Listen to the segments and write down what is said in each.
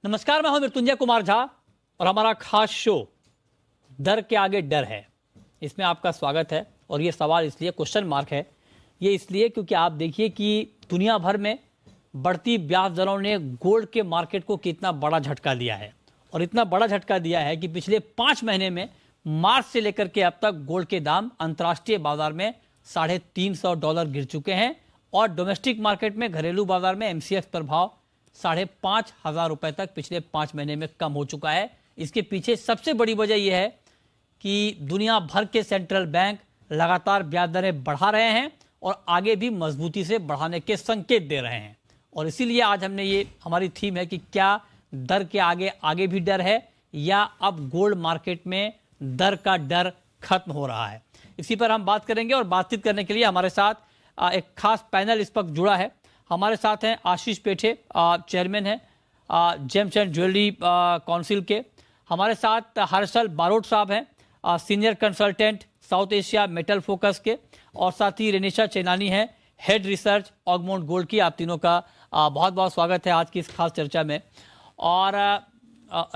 नमस्कार, मैं हूं मृत्युंजय कुमार झा और हमारा खास शो डर के आगे डर है, इसमें आपका स्वागत है। और ये सवाल इसलिए क्वेश्चन मार्क है, ये इसलिए क्योंकि आप देखिए कि दुनिया भर में बढ़ती ब्याज दरों ने गोल्ड के मार्केट को कितना बड़ा झटका दिया है। और इतना बड़ा झटका दिया है कि पिछले 5 महीने में मार्च से लेकर के अब तक गोल्ड के दाम अंतर्राष्ट्रीय बाजार में $350 गिर चुके हैं और डोमेस्टिक मार्केट में, घरेलू बाजार में एमसीएक्स प्रभाव $5,500 तक पिछले 5 महीने में कम हो चुका है। इसके पीछे सबसे बड़ी वजह यह है कि दुनिया भर के सेंट्रल बैंक लगातार ब्याज दरें बढ़ा रहे हैं और आगे भी मजबूती से बढ़ाने के संकेत दे रहे हैं। और इसीलिए आज हमने ये, हमारी थीम है कि क्या दर के आगे आगे भी डर है या अब गोल्ड मार्केट में दर का डर खत्म हो रहा है। इसी पर हम बात करेंगे और बातचीत करने के लिए हमारे साथ एक खास पैनल इस वक्त जुड़ा है। हमारे साथ हैं आशीष पेठे, चेयरमैन हैं जेम्स एंड ज्वेलरी काउंसिल के। हमारे साथ हर्षल बारोट साहब हैं, senior consultant south Asia metal focus के। और साथ ही रेनिशा चेनानी हैं, हेड रिसर्च ऑगमाउंट गोल्ड की। आप तीनों का बहुत बहुत स्वागत है आज की इस खास चर्चा में। और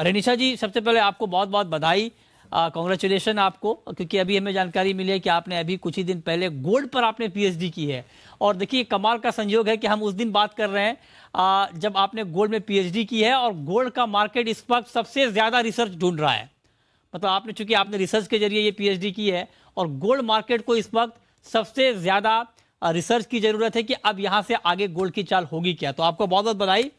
रेनिशा जी, सबसे पहले आपको बहुत बहुत बधाई, कॉन्ग्रेचुलेशन आपको, क्योंकि अभी हमें जानकारी मिली है कि आपने अभी कुछ ही दिन पहले गोल्ड पर आपने पीएचडी की है। और देखिए, कमाल का संयोग है कि हम उस दिन बात कर रहे हैं जब आपने गोल्ड में पीएचडी की है और गोल्ड का मार्केट इस वक्त सबसे ज्यादा रिसर्च ढूंढ रहा है। मतलब आपने, चूंकि आपने रिसर्च के जरिए ये पीएचडी की है और गोल्ड मार्केट को इस वक्त सबसे ज्यादा रिसर्च की जरूरत है कि अब यहां से आगे गोल्ड की चाल होगी क्या। तो आपको बहुत बहुत बधाई।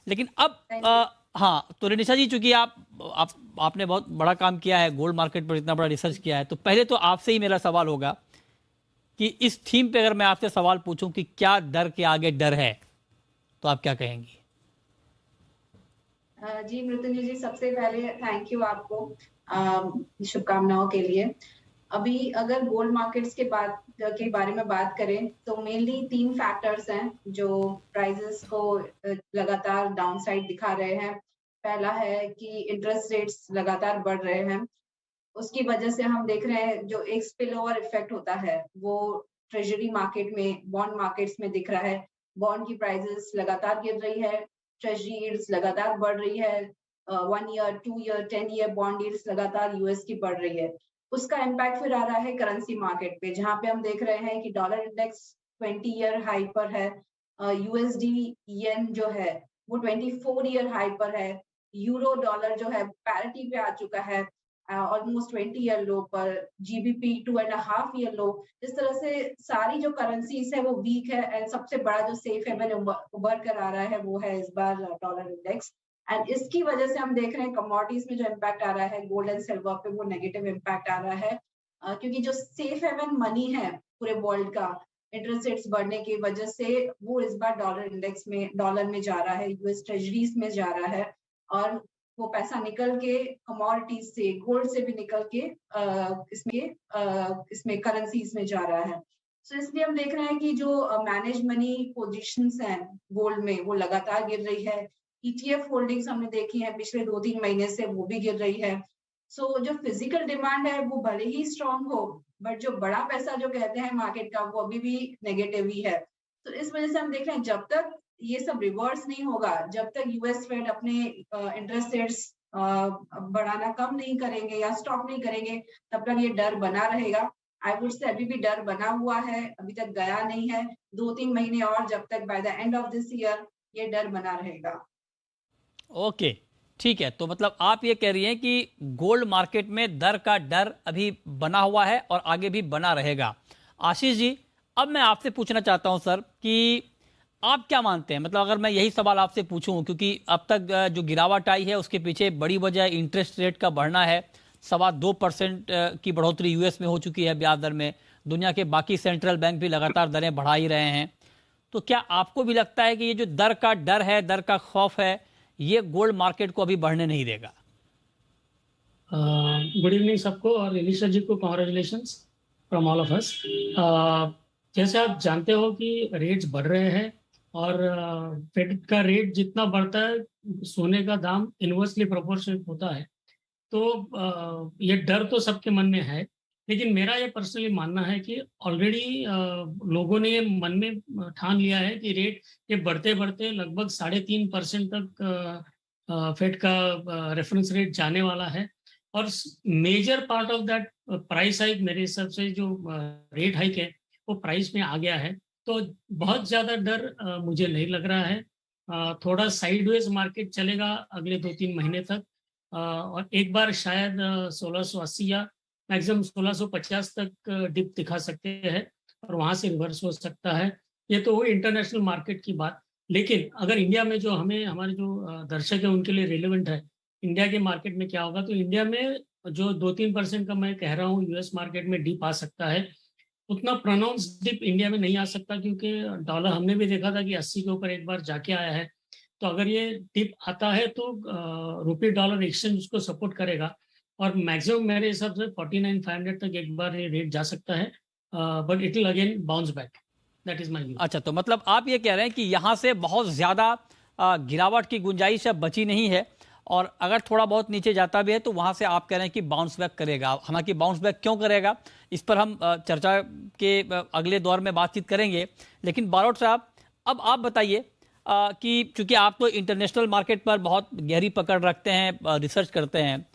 लेकिन अब हाँ, तो रेनिशा जी, चूंकि आपने बहुत बड़ा काम किया है, गोल्ड मार्केट पर इतना बड़ा रिसर्च किया है, तो पहले तो आपसे ही मेरा सवाल होगा कि इस थीम पे अगर मैं आपसे सवाल पूछूं कि क्या दर के आगे डर है, तो आप क्या कहेंगी? जी मृत्युंजय जी, सबसे पहले थैंक यू आपको शुभकामनाओं के लिए। अभी अगर गोल्ड मार्केट्स के बारे में बात करें तो मेनली 3 फैक्टर्स हैं जो प्राइसेस को लगातार डाउनसाइड दिखा रहे हैं। पहला है कि इंटरेस्ट रेट्स लगातार बढ़ रहे हैं, उसकी वजह से हम देख रहे हैं जो एक स्पिल ओवर इफेक्ट होता है वो ट्रेजरी मार्केट में, बॉन्ड मार्केट्स में दिख रहा है। बॉन्ड की प्राइसेस लगातार गिर रही है, ट्रेजरी यील्ड्स लगातार बढ़ रही है, 1 year, 2 year, 10 year bond yields लगातार यूएस की बढ़ रही है। उसका इम्पैक्ट फिर आ रहा है करेंसी मार्केट पे, जहां पे हम देख रहे हैं कि डॉलर इंडेक्स 20 ईयर हाई पर है, यूएसडी येन जो है वो 24 ईयर हाई पर है, यूरो डॉलर जो है पैरिटी पे आ चुका है ऑलमोस्ट 20 ईयर लो पर, जीबीपी 2.5 ईयर लो। इस तरह से सारी जो करेंसीज है वो वीक है एंड सबसे बड़ा जो सेफ हेवन उभर कर आ रहा है वो है इस बार डॉलर इंडेक्स। एंड इसकी वजह से हम देख रहे हैं कमोडिटीज में जो इम्पैक्ट आ रहा है गोल्ड एंड सिल्वर पे, वो नेगेटिव इम्पैक्ट आ रहा है क्योंकि जो सेफ हेवन मनी है पूरे वर्ल्ड का, इंटरेस्ट रेट्स बढ़ने की वजह से वो इस बार डॉलर इंडेक्स में, डॉलर में जा रहा है, यूएस ट्रेजरीज में जा रहा है। और वो पैसा निकल के कमोडिटीज से, गोल्ड से भी निकल के इसमें करेंसीज में जा रहा है। सो इसलिए हम देख रहे हैं कि जो मैनेज मनी पोजीशंस हैं गोल्ड में वो लगातार गिर रही है। ईटीएफ होल्डिंग्स हमने देखी है पिछले 2-3 महीने से, वो भी गिर रही है। सो जो फिजिकल डिमांड है वो भले ही स्ट्रांग हो, बट जो बड़ा पैसा जो कहते हैं मार्केट का वो अभी भी नेगेटिव ही है। तो इस वजह से हम देख रहे हैं जब तक ये सब रिवर्स नहीं होगा, जब तक यूएस फेड अपने इंटरेस्ट रेट्स बढ़ाना कम नहीं करेंगे या स्टॉप नहीं करेंगे, तब तक ये डर बना रहेगा। आई वुड से अभी भी डर बना हुआ है, अभी तक गया नहीं है। 2-3 महीने और, जब तक by the end of this year ये डर बना रहेगा। ओके, ठीक है। तो मतलब आप ये कह रही हैं कि गोल्ड मार्केट में दर का डर अभी बना हुआ है और आगे भी बना रहेगा। आशीष जी, अब मैं आपसे पूछना चाहता हूं सर कि आप क्या मानते हैं, मतलब अगर मैं यही सवाल आपसे पूछूं, क्योंकि अब तक जो गिरावट आई है उसके पीछे बड़ी वजह इंटरेस्ट रेट का बढ़ना है। 2.25% की बढ़ोतरी यूएस में हो चुकी है ब्याज दर में। दुनिया के बाकी सेंट्रल बैंक भी लगातार दरें बढ़ा ही रहे हैं। तो क्या आपको भी लगता है कि ये जो दर का डर है, दर का खौफ है, ये गोल्ड मार्केट को अभी बढ़ने नहीं देगा? गुड इवनिंग सबको, और एलिशा जी को congratulations from all of us. जैसे आप जानते हो कि रेट्स बढ़ रहे हैं और फेड का रेट जितना बढ़ता है सोने का दाम इन्वर्सली प्रोपोर्शनल होता है। तो ये डर तो सबके मन में है, लेकिन मेरा ये पर्सनली मानना है कि ऑलरेडी लोगों ने ये मन में ठान लिया है कि रेट ये बढ़ते बढ़ते लगभग 3.5% तक फेड का रेफरेंस रेट जाने वाला है, और major part of that price hike मेरे हिसाब से जो रेट हाइक है वो प्राइस में आ गया है। तो बहुत ज़्यादा डर मुझे नहीं लग रहा है। थोड़ा साइडवेज मार्केट चलेगा अगले 2-3 महीने तक, और एक बार शायद 1680 या मैक्सिमम 1650 तक डिप दिखा सकते हैं, और वहाँ से रिवर्स हो सकता है। ये तो हुई इंटरनेशनल मार्केट की बात। लेकिन अगर इंडिया में जो हमें हमारे जो दर्शक है उनके लिए रिलेवेंट है, इंडिया के मार्केट में क्या होगा, तो इंडिया में जो 2-3% का मैं कह रहा हूँ यूएस मार्केट में डिप आ सकता है। उतना प्रोनाउंस डिप इंडिया में नहीं आ सकता, क्योंकि डॉलर हमने भी देखा था कि 80 के ऊपर एक बार जाके आया है। तो अगर ये डिप आता है तो रुपये डॉलर एक्सचेंज उसको सपोर्ट करेगा, और मैक्सिमम मेरे हिसाब से 49,500 तक एक बार ये रेट जा सकता है, but it will again bounce back. That is my view. अच्छा, तो मतलब आप ये कह रहे हैं कि यहाँ से बहुत ज़्यादा गिरावट की गुंजाइश अब बची नहीं है, और अगर थोड़ा बहुत नीचे जाता भी है तो वहाँ से आप कह रहे हैं कि बाउंस बैक करेगा। हालांकि बाउंस बैक क्यों करेगा इस पर हम चर्चा के अगले दौर में बातचीत करेंगे। लेकिन बारोट साहब, अब आप बताइए कि चूंकि आप तो इंटरनेशनल मार्केट पर बहुत गहरी पकड़ रखते हैं, रिसर्च करते हैं,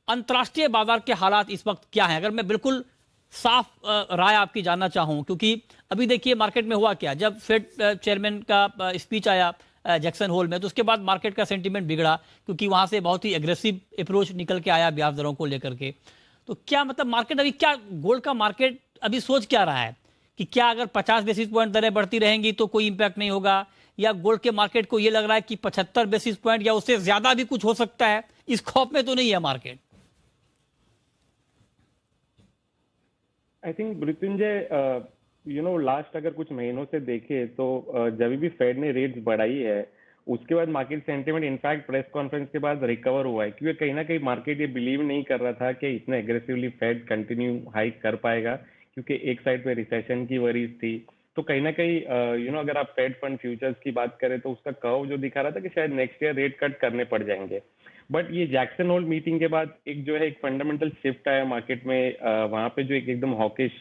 अंतर्राष्ट्रीय बाजार के हालात इस वक्त क्या हैं? अगर मैं बिल्कुल साफ राय आपकी जानना चाहूं, क्योंकि अभी देखिए मार्केट में हुआ क्या, जब फेड चेयरमैन का स्पीच आया जैक्सन होल में, तो उसके बाद मार्केट का सेंटीमेंट बिगड़ा, क्योंकि वहां से बहुत ही एग्रेसिव अप्रोच निकल के आया ब्याज दरों को लेकर के। तो क्या मतलब मार्केट अभी क्या, गोल्ड का मार्केट अभी सोच क्या रहा है कि क्या अगर 50 बेसिस पॉइंट दरें बढ़ती रहेंगी तो कोई इंपैक्ट नहीं होगा, या गोल्ड के मार्केट को ये लग रहा है कि 75 बेसिस पॉइंट या उससे ज्यादा भी कुछ हो सकता है, इस खौफ में तो नहीं है market? I think Mrityunjay, last अगर कुछ महीनों से देखे तो जब भी फेड ने रेट्स बढ़ाई है उसके बाद market sentiment in fact press conference के बाद रिकवर हुआ है, क्योंकि कहीं ना कहीं मार्केट ये बिलीव नहीं कर रहा था कि इतना एग्रेसिवली फेड कंटिन्यू हाइक कर पाएगा, क्योंकि एक साइड पे रिसेशन की वरीज थी। तो कहीं ना कहीं अगर आप फेड फंड फ्यूचर्स की बात करें तो उसका कर्व जो दिखा रहा था कि शायद नेक्स्ट ईयर रेट कट करने पड़ जाएंगे। बट ये जैक्सन होल मीटिंग के बाद एक जो है एक फंडामेंटल शिफ्ट आया मार्केट में, वहां पे जो एकदम हॉकिश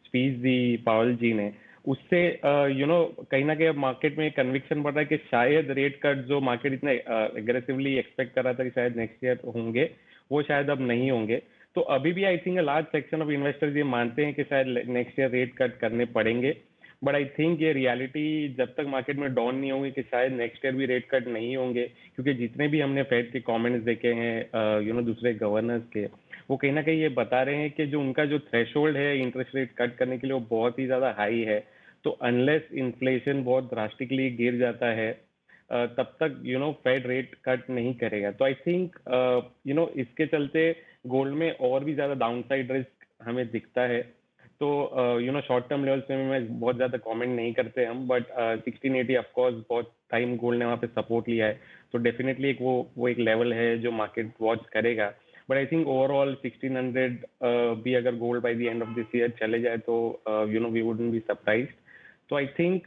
स्पीच दी पावल जी ने, उससे कहीं ना कहीं अब मार्केट में कन्विक्शन बढ़ रहा है कि शायद रेट कट जो मार्केट इतना एग्रेसिवली एक्सपेक्ट कर रहा था कि शायद नेक्स्ट ईयर होंगे, वो शायद अब नहीं होंगे। तो अभी भी I think large section of investors ये मानते हैं कि शायद नेक्स्ट ईयर रेट कट करने पड़ेंगे। बट आई थिंक ये रियलिटी जब तक मार्केट में डाउन नहीं होंगी कि शायद नेक्स्ट ईयर भी रेट कट नहीं होंगे, क्योंकि जितने भी हमने फेड के कमेंट्स देखे हैं दूसरे गवर्नर्स के, वो कहीं ना कहीं ये बता रहे हैं कि जो उनका जो थ्रेशोल्ड है इंटरेस्ट रेट कट करने के लिए वो बहुत ही ज्यादा हाई है। तो अनलेस इन्फ्लेशन बहुत ड्रास्टिकली गिर जाता है तब तक फेड रेट कट नहीं करेगा। तो आई थिंक इसके चलते गोल्ड में और भी ज्यादा डाउनसाइड रिस्क हमें दिखता है। तो शॉर्ट टर्म लेवल्स में मैं बहुत ज्यादा कमेंट नहीं करते हम, बट 1680 ऑफ कोर्स बहुत टाइम गोल्ड ने वहाँ पे सपोर्ट लिया है, तो डेफिनेटली एक वो एक लेवल है जो मार्केट वॉच करेगा। बट आई थिंक ओवरऑल 1600 भी अगर gold by the end of this year चले जाए तो वी वुडंट बी सरप्राइज्ड। तो I think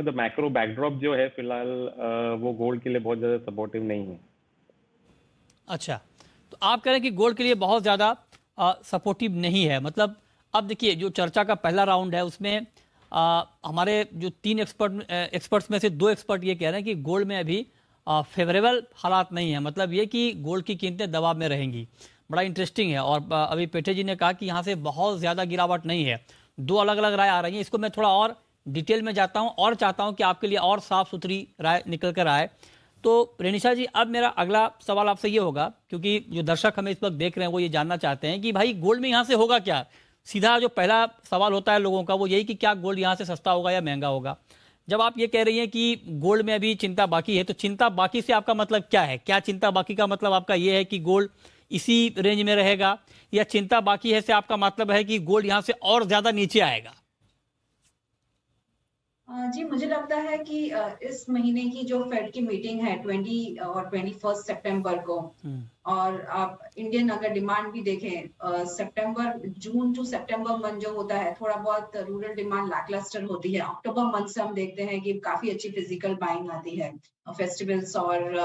the macro backdrop जो है फिलहाल वो गोल्ड के लिए बहुत ज्यादा सपोर्टिव नहीं है। अच्छा, तो आप कह रहे हैं कि गोल्ड के लिए बहुत ज्यादा सपोर्टिव नहीं है। मतलब अब देखिए, जो चर्चा का पहला राउंड है उसमें हमारे जो 3 एक्सपर्ट्स में से 2 एक्सपर्ट ये कह रहे हैं कि गोल्ड में अभी फेवरेबल हालात नहीं है, मतलब ये कि गोल्ड की कीमतें दबाव में रहेंगी। बड़ा इंटरेस्टिंग है। और अभी पेठे जी ने कहा कि यहाँ से बहुत ज़्यादा गिरावट नहीं है। 2 अलग अलग राय आ रही हैं। इसको मैं थोड़ा और डिटेल में जाता हूँ और चाहता हूँ कि आपके लिए और साफ सुथरी राय निकल कर आए। तो रेनिशा जी, अब मेरा अगला सवाल आपसे ये होगा, क्योंकि जो दर्शक हमें इस वक्त देख रहे हैं वो ये जानना चाहते हैं कि भाई गोल्ड में यहाँ से होगा क्या। सीधा जो पहला सवाल होता है लोगों का वो यही कि क्या गोल्ड यहाँ से सस्ता होगा या महंगा होगा। जब आप ये कह रही हैं कि गोल्ड में अभी चिंता बाकी है, तो चिंता बाकी से आपका मतलब क्या है? क्या चिंता बाकी का मतलब आपका ये है कि गोल्ड इसी रेंज में रहेगा, या चिंता बाकी है से आपका मतलब है कि गोल्ड यहाँ से और ज्यादा नीचे आएगा? जी, मुझे लगता है कि इस महीने की जो फेड की मीटिंग है 20 और 21 सितंबर को, और आप इंडियन अगर डिमांड भी देखें, जून टू सितंबर मंथ जो होता है थोड़ा बहुत रूरल डिमांड लैकलस्टर होती है। अक्टूबर मंथ से हम देखते हैं कि काफी अच्छी फिजिकल बाइंग आती है फेस्टिवल्स और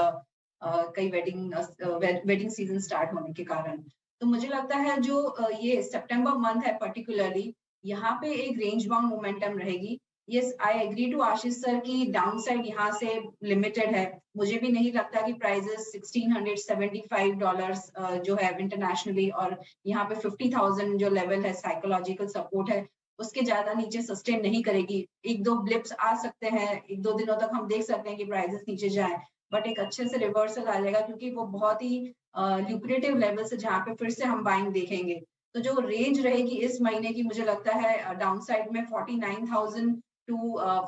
कई वेडिंग सीजन स्टार्ट होने के कारण। तो मुझे लगता है जो ये सितंबर मंथ है पर्टिकुलरली, यहाँ पे एक रेंज बाउंड मोमेंटम रहेगी। Yes, I agree to Ashish sir की डाउन साइड यहाँ से लिमिटेड है। मुझे भी नहीं लगता कि प्राइजेस $1675 जो है इंटरनेशनली और यहाँ पे 50,000 जो लेवल है साइकोलॉजिकल सपोर्ट है उसके ज्यादा नीचे सस्टेन नहीं करेगी। एक दो ब्लिप्स आ सकते हैं, एक दो दिनों तक हम देख सकते हैं कि प्राइजेस नीचे जाए, बट एक अच्छे से रिवर्सल आ जाएगा क्योंकि वो बहुत ही ल्यूक्रेटिव लेवल से जहाँ पे फिर से हम बाइंग देखेंगे। तो जो रेंज रहेगी इस महीने की मुझे लगता है डाउन साइड में 49,000 टू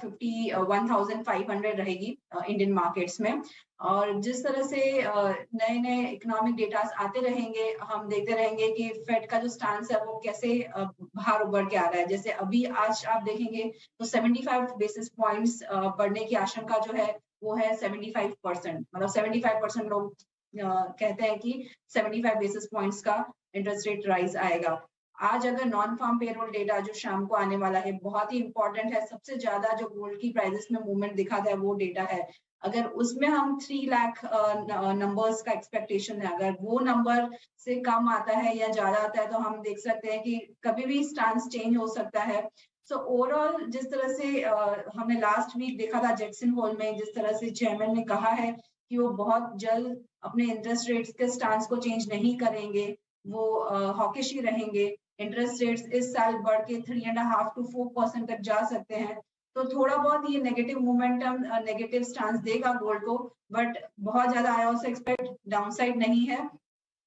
51,500 रहेगी इंडियन मार्केट्स में। और जिस तरह से नए नए इकोनॉमिक डेटा आते रहेंगे हम देखते रहेंगे कि फेड का जो स्टांस है वो कैसे बाहर उभर के आ रहा है। जैसे अभी आज आप देखेंगे तो 75 बेसिस पॉइंट्स बढ़ने की आशंका जो है वो है 75%, मतलब 75% लोग कहते हैं कि 75 बेसिस पॉइंट्स का इंटरेस्ट रेट राइज आएगा। आज अगर नॉन फार्म पेरोल डेटा जो शाम को आने वाला है बहुत ही इंपॉर्टेंट है, सबसे ज्यादा जो गोल्ड की प्राइसेस में मूवमेंट दिखाता है वो डेटा है। अगर उसमें हम 3 लाख नंबर्स का एक्सपेक्टेशन है, अगर वो नंबर से कम आता है या ज्यादा आता है तो हम देख सकते हैं कि कभी भी स्टांस चेंज हो सकता है। सो ओवरऑल जिस तरह से हमने लास्ट वीक देखा था जैक्सन होल में, जिस तरह से चेयरमैन ने कहा है कि वो बहुत जल्द अपने इंटरेस्ट रेट्स के स्टांस को चेंज नहीं करेंगे, वो हॉकिश ही रहेंगे। इंटरेस्ट रेट्स इस साल बढ़ के 3.5 to 4% तक जा सकते हैं। तो थोड़ा बहुत ये नेगेटिव मोमेंटम नेगेटिव स्टांस देगा गोल्ड को, बट बहुत ज्यादा आई ऑल्सो एक्सपेक्ट डाउनसाइड नहीं है।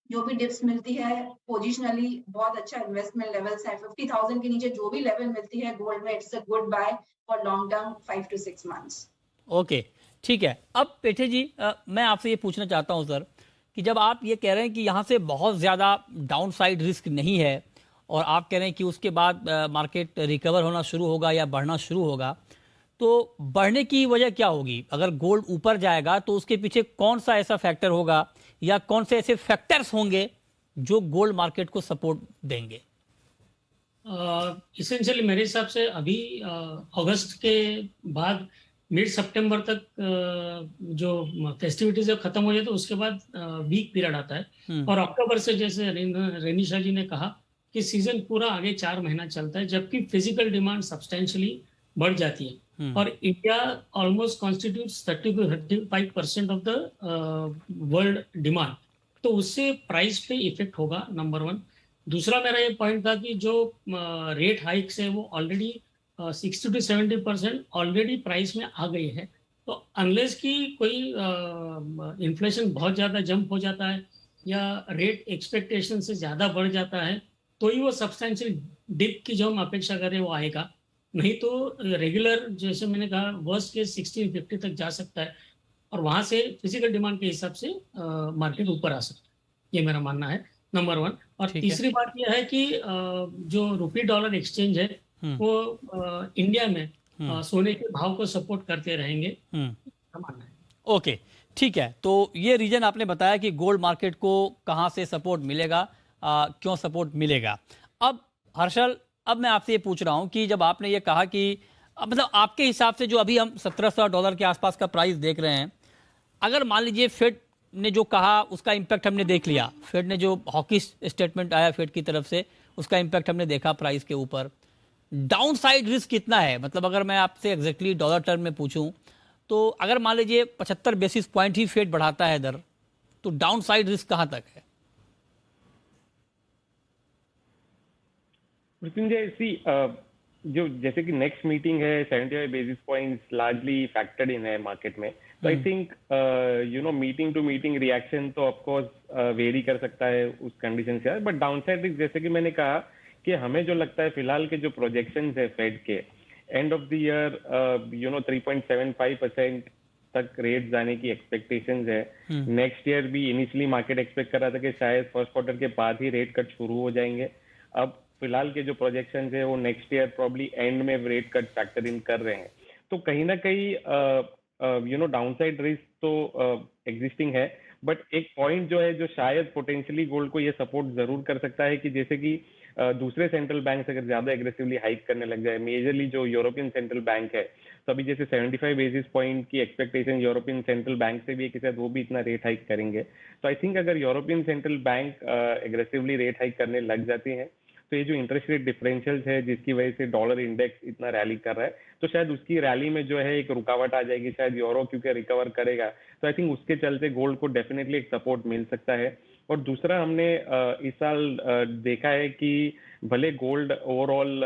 जो भी डिप्स मिलती है पोजिशनली बहुत अच्छा इन्वेस्टमेंट लेवल्स है। 50,000 के नीचे जो भी लेवल मिलती है गोल्ड में it's a good buy for long term 5 to 6 months। Okay, ठीक है। अब पेठे जी, मैं आपसे ये पूछना चाहता हूँ सर कि जब आप ये कह रहे हैं कि यहाँ से बहुत ज़्यादा डाउन साइड रिस्क नहीं है और आप कह रहे हैं कि उसके बाद मार्केट रिकवर होना शुरू होगा या बढ़ना शुरू होगा, तो बढ़ने की वजह क्या होगी? अगर गोल्ड ऊपर जाएगा तो उसके पीछे कौन सा ऐसा फैक्टर होगा या कौन से ऐसे फैक्टर्स होंगे जो गोल्ड मार्केट को सपोर्ट देंगे? इसेंशियली मेरे हिसाब से अभी अगस्त के बाद मिड सितंबर तक जो फेस्टिविटीज खत्म हो जाए तो उसके बाद वीक पीरियड आता है। और अक्टूबर से जैसे रेनिशा जी ने कहा कि सीजन पूरा आगे 4 महीना चलता है, जबकि फिजिकल डिमांड सब्सटेंशियली बढ़ जाती है। और India almost constitutes 30 to 35% of the world demand, तो उससे प्राइस पे इफेक्ट होगा, नंबर 1। दूसरा मेरा ये पॉइंट था कि जो रेट हाइक्स है वो ऑलरेडी 60 to 70% ऑलरेडी प्राइस में आ गई है। तो अनलेस की कोई इन्फ्लेशन बहुत ज़्यादा जंप हो जाता है या रेट एक्सपेक्टेशन से ज़्यादा बढ़ जाता है तो ही वो सब्सटेंशियल डिप की जो हम अपेक्षा करें वो आएगा। नहीं तो रेगुलर जैसे मैंने कहा वर्स्ट केस 1650 तक जा सकता है और वहाँ से फिजिकल डिमांड के हिसाब से मार्केट ऊपर आ सकता है। ये मेरा मानना है, नंबर 1। और तीसरी बात यह है कि जो रुपी डॉलर एक्सचेंज है वो इंडिया में सोने के भाव को सपोर्ट करते रहेंगे, मानना है। ओके, ठीक है। तो ये रीजन आपने बताया कि गोल्ड मार्केट को कहाँ से सपोर्ट मिलेगा, क्यों सपोर्ट मिलेगा। अब हर्षल, अब मैं आपसे ये पूछ रहा हूँ कि जब आपने ये कहा कि मतलब आपके हिसाब से जो अभी हम $1700 के आसपास का प्राइस देख रहे हैं, अगर मान लीजिए फेड ने जो कहा उसका इम्पैक्ट हमने देख लिया, फेड ने जो हॉकिश स्टेटमेंट आया फेड की तरफ से उसका इम्पैक्ट हमने देखा प्राइस के ऊपर, डाउन साइड रिस्क कितना है? मतलब अगर मैं आपसे एग्जैक्टली डॉलर टर्म में पूछूं तो अगर मान लीजिए 75 बेसिस पॉइंट ही फेड बढ़ाता है दर, तो डाउन साइड रिस्क कहां तक है? मृत्युंजय, जो जैसे कि नेक्स्ट मीटिंग है 75 basis points largely factored in है मार्केट में, तो I think meeting to meeting reaction तो ऑफकोर्स वेरी कर सकता है उस कंडीशन से, बट डाउनसाइड रिस्क जैसे कि मैंने कहा कि हमें जो लगता है फिलहाल के जो प्रोजेक्शंस है फेड के एंड ऑफ द ईयर 3.75% तक रेट जाने की एक्सपेक्टेशंस है। नेक्स्ट ईयर भी इनिशियली मार्केट एक्सपेक्ट कर रहा था कि शायद फर्स्ट क्वार्टर के बाद ही रेट कट शुरू हो जाएंगे। अब फिलहाल के जो प्रोजेक्शंस है वो नेक्स्ट ईयर प्रॉब्ली एंड में रेट कट फैक्टर इन कर रहे हैं। तो कहीं ना कहीं डाउनसाइड रिस्क तो एग्जिस्टिंग है, बट एक पॉइंट जो है जो शायद पोटेंशियली गोल्ड को ये सपोर्ट जरूर कर सकता है कि जैसे कि दूसरे सेंट्रल बैंक अगर ज्यादा एग्रेसिवली हाइक करने लग जाए, मेजरली जो यूरोपियन सेंट्रल बैंक है, तो अभी जैसे 75 बेसिस पॉइंट की एक्सपेक्टेशन यूरोपियन सेंट्रल बैंक से भी है कि शायद वो भी इतना रेट हाइक करेंगे। तो आई थिंक अगर European central bank aggressively rate hike करने लग जाती हैं तो ये जो इंटरेस्ट रेट डिफरेंशियल्स है जिसकी वजह से डॉलर इंडेक्स इतना रैली कर रहा है, तो शायद उसकी रैली में जो है एक रुकावट आ जाएगी, शायद यूरो क्योंकि रिकवर करेगा, तो आई थिंक उसके चलते गोल्ड को डेफिनेटली एक सपोर्ट मिल सकता है। और दूसरा हमने इस साल देखा है कि भले गोल्ड ओवरऑल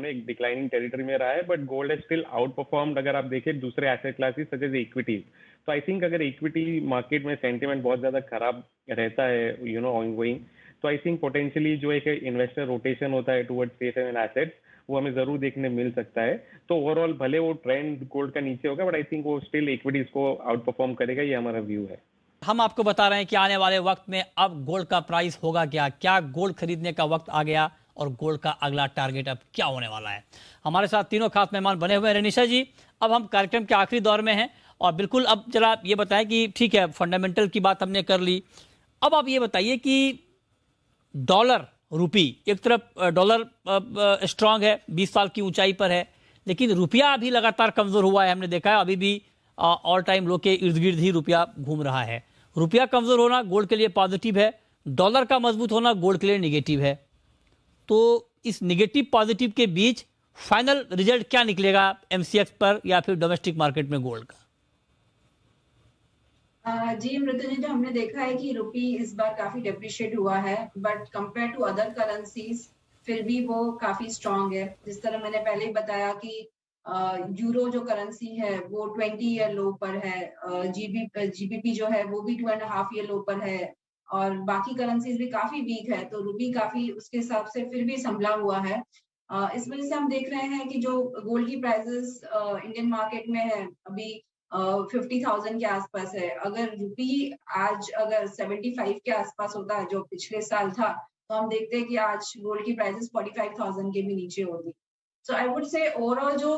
एक डिक्लाइनिंग टेरिटरी में रहा है, बट गोल्ड है स्टिल आउट परफॉर्म्ड अगर आप देखें दूसरे asset classes such as equities. तो आई थिंक अगर इक्विटी मार्केट में सेंटिमेंट बहुत ज्यादा खराब रहता है ऑनगोइंग, तो आई थिंक पोटेंशियली जो एक इन्वेस्टर रोटेशन होता है टुवर्ड्स सेफ हेवन एसेट्स, वो हमें जरूर देखने मिल सकता है। तो ओवरऑल भले वो ट्रेंड गोल्ड का नीचे होगा, बट आई थिंक वो स्टिल इक्विटीज को आउट परफॉर्म करेगा, ये हमारा व्यू है। हम आपको बता रहे हैं कि आने वाले वक्त में अब गोल्ड का प्राइस होगा क्या गोल्ड खरीदने का वक्त आ गया और गोल्ड का अगला टारगेट अब क्या होने वाला है। हमारे साथ तीनों खास मेहमान बने हुए हैं। रेनिशा जी, अब हम कार्यक्रम के आखिरी दौर में हैं और बिल्कुल अब जरा ये बताएं कि ठीक है, फंडामेंटल की बात हमने कर ली, अब आप ये बताइए कि डॉलर रुपी, एक तरफ डॉलर स्ट्रांग है, 20 साल की ऊंचाई पर है, लेकिन रुपया अभी लगातार कमजोर हुआ है। हमने देखा है अभी भी ऑल टाइम लो के इर्द गिर्द ही रुपया घूम रहा है। रुपया कमजोर होना गोल्ड के लिए पॉजिटिव है, डॉलर का मजबूत होना गोल्ड के लिए निगेटिव है। तो इस निगेटिव पॉजिटिव के बीच फाइनल रिजल्ट क्या निकलेगा एमसीएक्स पर या फिर डोमेस्टिक मार्केट में गोल्ड का? जी मृत्युंजय, जो हमने देखा है कि रुपी इस बार काफी डेप्रिशिएट हुआ है, but compare to other currencies फिर भी वो काफी स्ट्रांग है। जिस तरह मैंने पहले ही बताया कि यूरो जो करेंसी है वो 20 ईयर लो पर है, जीबीपी जो है वो भी 2.5 ईयर लो पर है, और बाकी करेंसीज भी काफी वीक है, तो रुपी काफी उसके हिसाब से फिर भी संभला हुआ है। इस वजह से हम देख रहे हैं कि जो गोल्ड की प्राइसेस इंडियन मार्केट में है अभी 50,000 के आसपास है। अगर रुपी आज अगर 75 के आसपास होता है जो पिछले साल था, तो हम देखते हैं कि आज गोल्ड की प्राइसेस 45,000 के भी नीचे होती। सो आई वुड से ओवरऑल जो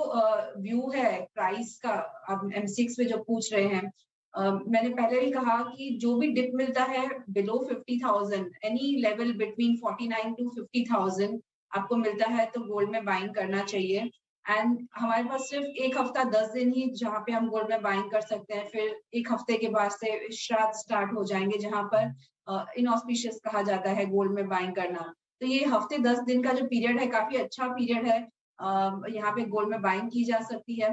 व्यू है प्राइस का, आप एमसीएक्स पे जो पूछ रहे हैं, मैंने पहले ही कहा कि जो भी डिप मिलता है below 50,000, any level between 49 to 50,000 आपको मिलता है तो गोल्ड में बाइंग करना चाहिए। एंड हमारे पास सिर्फ एक हफ्ता 10 दिन ही जहाँ पे हम गोल्ड में बाइंग कर सकते हैं, फिर एक हफ्ते के बाद से श्राद्ध स्टार्ट हो जाएंगे जहाँ पर इनऑस्पिशियस कहा जाता है गोल्ड में बाइंग करना। तो ये हफ्ते 10 दिन का जो पीरियड है काफी अच्छा पीरियड है, यहाँ पे गोल्ड में बाइंग की जा सकती है।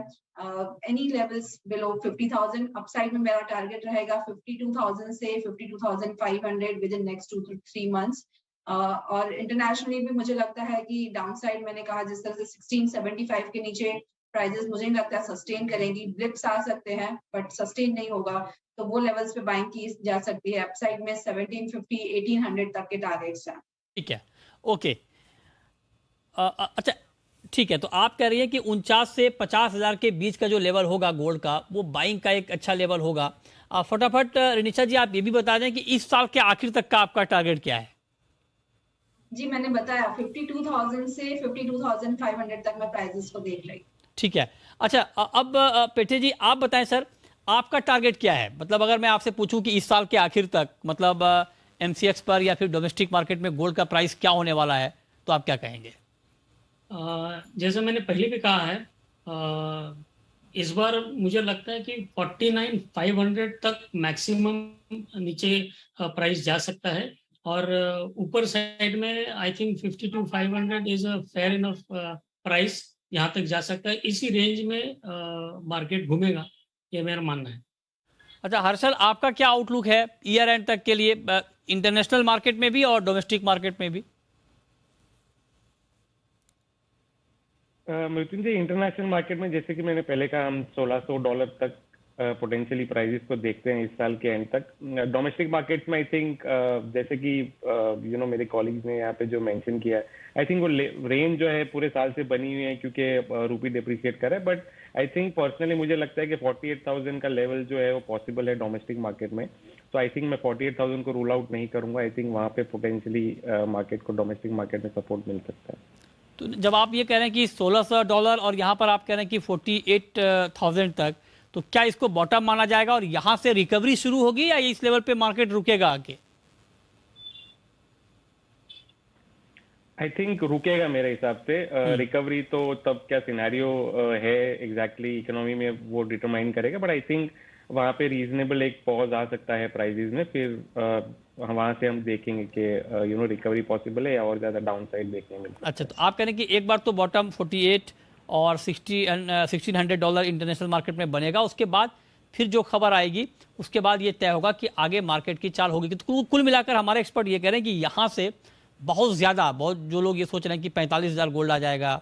एनी लेवल्स बिलो 50,000, अपसाइड में मेरा टारगेट रहेगा 52,000 से 52,500 with in next 2 to 3 months. और इंटरनेशनली भी मुझे लगता है कि डाउन साइड मैंने कहा जिस तरह से 1675 के नीचे प्राइजेस मुझे नहीं लगता सस्टेन करेंगी, ब्लिप्स आ सकते हैं बट सस्टेन नहीं होगा, तो वो लेवल्स पे बाइंग की जा सकती है। अपसाइड में 1750 1800 तक के टारगेट्स हैं। ठीक है, ओके। अच्छा ठीक है, तो आप कह रही हैं कि 49 से 50,000 के बीच का जो लेवल होगा गोल्ड का, वो बाइंग का एक अच्छा लेवल होगा। फटाफट रिनिशा जी आप ये भी बता दें कि इस साल के आखिर तक का आपका टारगेट क्या है? जी मैंने बताया 52,000 से 52,500 तक मैं प्राइजेस को देख रही। ठीक है। अच्छा अब पेठे जी आप बताएं सर, आपका टारगेट क्या है? मतलब अगर मैं आपसे पूछूं कि इस साल के आखिर तक मतलब एमसीएक्स पर या फिर डोमेस्टिक मार्केट में गोल्ड का प्राइस क्या होने वाला है, तो आप क्या कहेंगे? जैसे मैंने पहले भी कहा है, इस बार मुझे लगता है कि 49,500 तक मैक्सिमम नीचे प्राइस जा सकता है, और ऊपर साइड में I think 52,500 is a fair enough price, यहाँ तक जा सकता है। इसी रेंज में मार्केट घूमेगा, ये मेरा मानना है। अच्छा हर्षल, आपका क्या आउटलुक है ईयर एंड तक के लिए, इंटरनेशनल मार्केट में भी और डोमेस्टिक मार्केट में भी? मृत्युंजय, इंटरनेशनल मार्केट में जैसे कि मैंने पहले कहा, हम $1,600 तक पोटेंशियली प्राइजेस को देखते हैं इस साल के एंड तक। डोमेस्टिक मार्केट्स में आई थिंक जैसे कि मेरे कॉलीग्स ने यहाँ पे जो मेंशन किया है, आई थिंक वो रेंज जो है पूरे साल से बनी हुई है क्योंकि रूपी डिप्रिशिएट कर रहा है, बट आई थिंक पर्सनली मुझे लगता है कि 48,000 का लेवल जो है वो पॉसिबल है डोमेस्टिक मार्केट में। तो आई थिंक मैं 48,000 को रूल आउट नहीं करूंगा। आई थिंक वहाँ पे पोटेंशियली मार्केट को डोमेस्टिक मार्केट में सपोर्ट मिल सकता है। तो जब आप ये कह रहे हैं कि $1,600 और यहाँ पर आप कह रहे हैं कि 48,000 तक, तो क्या इसको बॉटम माना जाएगा और यहाँ से रिकवरी शुरू होगी या इस लेवल पे मार्केट रुकेगा आगे? आई थिंक रुकेगा मेरे हिसाब से। रिकवरी तो तब क्या सिनेरियो है एग्जैक्टली इकोनॉमी में वो डिटरमाइन करेगा, बट आई थिंक वहाँ पे रीजनेबल एक पॉज आ सकता है प्राइजेस में, फिर वहां से हम देखेंगे कि रिकवरी पॉसिबल है या और ज्यादा डाउन साइड देखने मिल सकता है। अच्छा, तो आप कह रहे हैं कि एक बार तो बॉटम 48 और $1600 इंटरनेशनल मार्केट में बनेगा, उसके बाद फिर जो खबर आएगी उसके बाद ये तय होगा कि आगे मार्केट की चाल होगी। तो कुल मिलाकर हमारे एक्सपर्ट ये कह रहे हैं कि यहाँ से बहुत जो लोग ये सोच रहे हैं कि 45,000 गोल्ड आ जाएगा,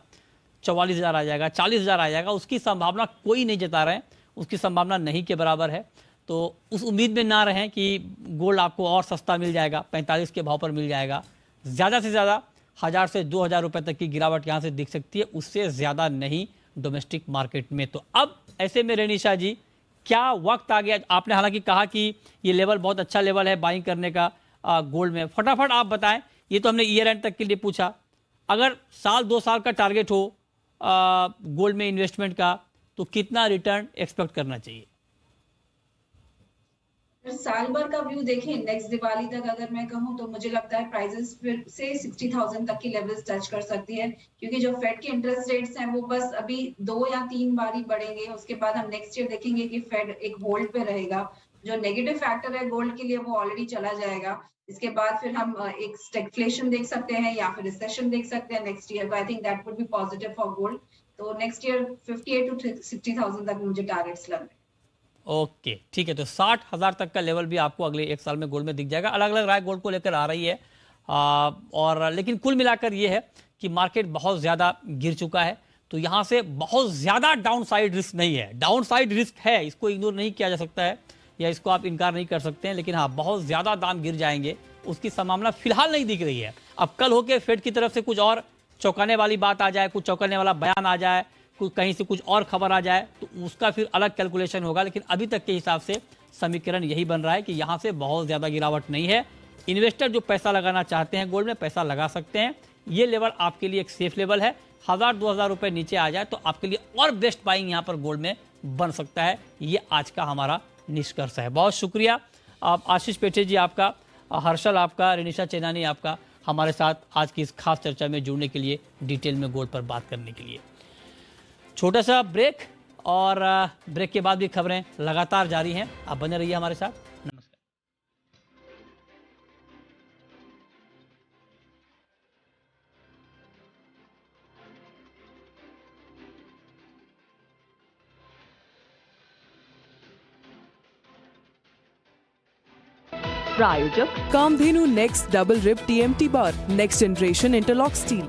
44,000 आ जाएगा, 40,000 आ जाएगा, उसकी संभावना कोई नहीं जता रहे हैं, उसकी संभावना नहीं के बराबर है। तो उस उम्मीद में ना रहें कि गोल्ड आपको और सस्ता मिल जाएगा, 45 के भाव पर मिल जाएगा। ज़्यादा से ज़्यादा 1,000 से 2,000 रुपये तक की गिरावट यहाँ से दिख सकती है, उससे ज़्यादा नहीं डोमेस्टिक मार्केट में। तो अब ऐसे में रेनिशा जी, क्या वक्त आ गया? आपने हालांकि कहा कि ये लेवल बहुत अच्छा लेवल है बाइंग करने का गोल्ड में। फटाफट आप बताएं, ये तो हमने ईयर एंड तक के लिए पूछा, अगर साल 2 साल का टारगेट हो गोल्ड में इन्वेस्टमेंट का, तो कितना रिटर्न एक्सपेक्ट करना चाहिए? साल भर का व्यू देखें, नेक्स्ट दिवाली तक अगर मैं कहूँ तो मुझे लगता है प्राइसेस फिर से 60,000 तक की लेवल्स टच कर सकती है, क्योंकि जो फेड के इंटरेस्ट रेट्स हैं वो बस अभी 2 या 3 बार ही बढ़ेंगे। उसके बाद हम नेक्स्ट ईयर देखेंगे कि फेड एक होल्ड पे रहेगा। जो नेगेटिव फैक्टर है गोल्ड के लिए वो ऑलरेडी चला जाएगा। इसके बाद फिर हम एक स्टैगफ्लेशन देख सकते हैं या फिर रिसेशन देख सकते हैं next year. I think that would be positive for gold. तो नेक्स्ट ईयर 58 to 60,000 तक मुझे टारगेट्स लग रहे हैं। ओके, ठीक है। तो 60,000 तक का लेवल भी आपको अगले 1 साल में गोल्ड में दिख जाएगा। अलग अलग राय गोल्ड को लेकर आ रही है, और लेकिन कुल मिलाकर ये है कि मार्केट बहुत ज़्यादा गिर चुका है, तो यहाँ से बहुत ज़्यादा डाउन साइड रिस्क नहीं है। डाउन साइड रिस्क है, इसको इग्नोर नहीं किया जा सकता है या इसको आप इनकार नहीं कर सकते हैं, लेकिन हाँ, बहुत ज़्यादा दाम गिर जाएंगे उसकी संभावना फिलहाल नहीं दिख रही है। अब कल होकर फेड की तरफ से कुछ और चौंकाने वाली बात आ जाए, कुछ चौंकाने वाला बयान आ जाए, कहीं से कुछ और खबर आ जाए, तो उसका फिर अलग कैलकुलेशन होगा। लेकिन अभी तक के हिसाब से समीकरण यही बन रहा है कि यहाँ से बहुत ज़्यादा गिरावट नहीं है। इन्वेस्टर जो पैसा लगाना चाहते हैं गोल्ड में, पैसा लगा सकते हैं। ये लेवल आपके लिए एक सेफ लेवल है। 1,000-2,000 रुपये नीचे आ जाए तो आपके लिए और बेस्ट बाइंग यहाँ पर गोल्ड में बन सकता है। ये आज का हमारा निष्कर्ष है। बहुत शुक्रिया आशीष पेठे जी आपका, हर्षल आपका, रेनिशा चेनानी आपका, हमारे साथ आज की इस खास चर्चा में जुड़ने के लिए, डिटेल में गोल्ड पर बात करने के लिए। छोटा सा ब्रेक, और ब्रेक के बाद भी खबरें लगातार जारी हैं। आप बने रहिए हमारे साथ। नमस्कार। प्रायोजक Kamdhenu next double rib TMT bar, next generation interlock steel.